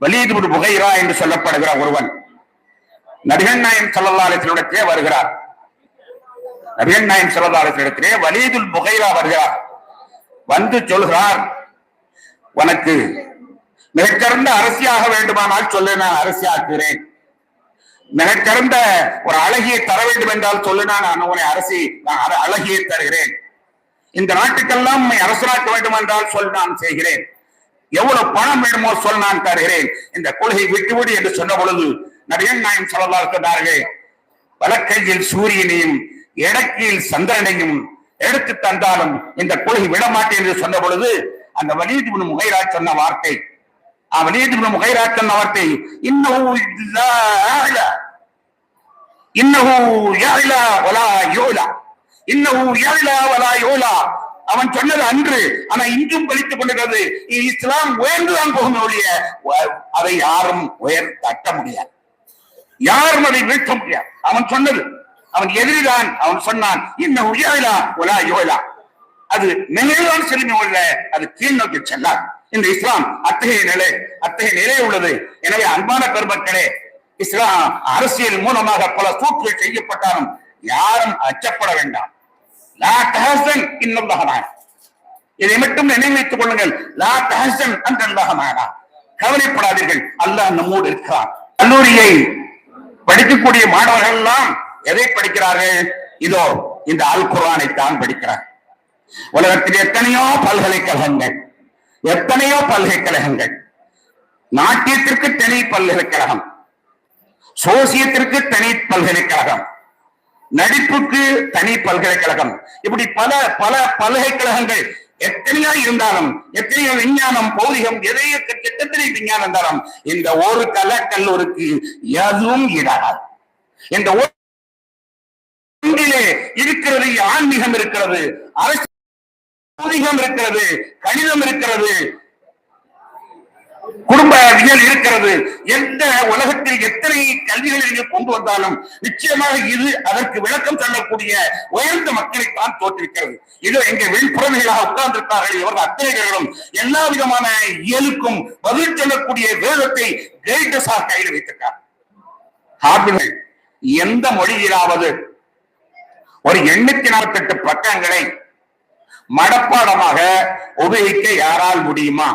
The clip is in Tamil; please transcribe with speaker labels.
Speaker 1: வலீத் இப்னு முகைரா என்று சொல்லப்படுகிற ஒருவன் நபிகள் நாயகம் ஸல்லல்லாஹு அலைஹி வஸல்லம் வருகிறார். நபிகள் நாயகம் ஸல்லல்லாஹு அலைஹி வஸல்லம் வலீதுல் முகைரா வருகிறார். வந்து சொல்கிறார், உனக்கு மிகச்சிறந்த அரசியாக வேண்டுமானால் சொல்லு, நான் அரசியாக்குகிறேன். மிகச்சிறந்த ஒரு அழகியை தர வேண்டும் என்றால் சொல்லு, நான் உன்னை அழகியை தருகிறேன். இந்த நாட்டுக்கெல்லாம் அரசராக்க வேண்டும் என்றால் சொல், நான் செய்கிறேன். எவ்வளவு பணம் வேண்டுமோ சொல், நான் தருகிறேன். இந்த கொள்கை விட்டுவிடு என்று சொன்ன பொழுது நபிகள் நாயகம் ஸல்லல்லாஹு அலைஹி வஸல்லம் சொன்னார்கள், வலக்கையில் சூரியனையும் இடக்கையில் சந்திரனையும் எடுத்து தந்தாலும் இந்த கொள்கை விடமாட்டேன் என்று சொன்ன பொழுது அந்த வலீத் இப்னு முகைரா சொன்ன வார்த்தை, வலீத் இப்னு முகைரா சொன்ன வார்த்தை, இன்னஹு யஅலா வலா யுலா, இன்னஹு யஅலா வலா யுலா. அவன் சொன்னது அன்று, ஆனா இன்றும் பலித்துக் கொண்டிருக்கிறது. இஸ்லாம் உயர்ந்துதான் போகும் ஒழிய அதை யாரும் தட்ட முடியாது, யாரும் அதை வீழ்த்த முடியாது. அவன் சொன்னது, அவன் எதிரிதான். அவன் சொன்னான், இன்னஹு யஅலா வலா யுலா. அது நிலைதான் செல்லுமே உள்ள, அது கீழ் நோக்கி செல்லாது. இந்த இஸ்லாம் அத்தகைய நிலை உள்ளது. எனவே அன்பான பெருமக்களே, இஸ்லாம் அரசியல் மூலமாக பல சூழ்ச்சிகள் செய்யப்பட்டாலும் யாரும் அச்சப்பட வேண்டாம். லா தஹஸன் இன்னல்லாஹ மஅனா. இதை மட்டும் நினைவு வைத்துக் கொள்ளுங்கள். லா தஹஸன் அன்னல்லாஹ மஅனா. கவலைப்படாதீர்கள், அல்லாஹ் நம்மோடு இருக்கிறார். கல்லூரியை படிக்கக்கூடிய மாணவர்கள் எல்லாம் எதை படிக்கிறார்கள்? இதோ இந்த அல் குர்ஆனை தான் படிக்கிறார். உலகத்தில் எத்தனையோ பல்கலைக்கழகங்கள், நாட்டியத்திற்கு தனி பல்கலைக்கழகம், சோசியத்திற்கு தனி பல்கலைக்கழகம், நடிப்புக்கு தனி பல்கலைக்கழகம், இப்படி பல பல பல்கலைக்கழகங்கள் எத்தனையோ இருந்தாலும், எத்தனையோ விஞ்ஞானம் பௌதிகம் எத்தனை விஞ்ஞானம் இருந்தாலும் இந்த ஒரு கல்லூரிக்கு எதுவும் இடாது. இந்த ஒன்றிலே இருக்கிறது ஆன்மீகம் இருக்கிறது, அரசியல் இருக்கிறது, கணிதம் இருக்கிறது, குடும்பவியல் இருக்கிறது. எந்த உலகத்தில் எத்தனை கல்விகளை நீங்கள் கொண்டு வந்தாலும் நிச்சயமாக இது அதற்கு விளக்கம் சொல்லக்கூடிய உயர்ந்த மக்களைத்தான் தோற்றுவிக்கிறது. இதோ இங்கே விண்புறமைகளாக உட்கார்ந்திருப்பார்கள். இவர்கள் அத்தனைகளும் எல்லா விதமான இயலுக்கும் பதில் சொல்லக்கூடிய வேதத்தை கைடஸாக கையில் வைத்திருக்கிறார். எந்த மொழியிலாவது ஒரு 848 பக்கங்களை மனப்பாடமாக உபயோகிக்க யாரால் முடியுமா?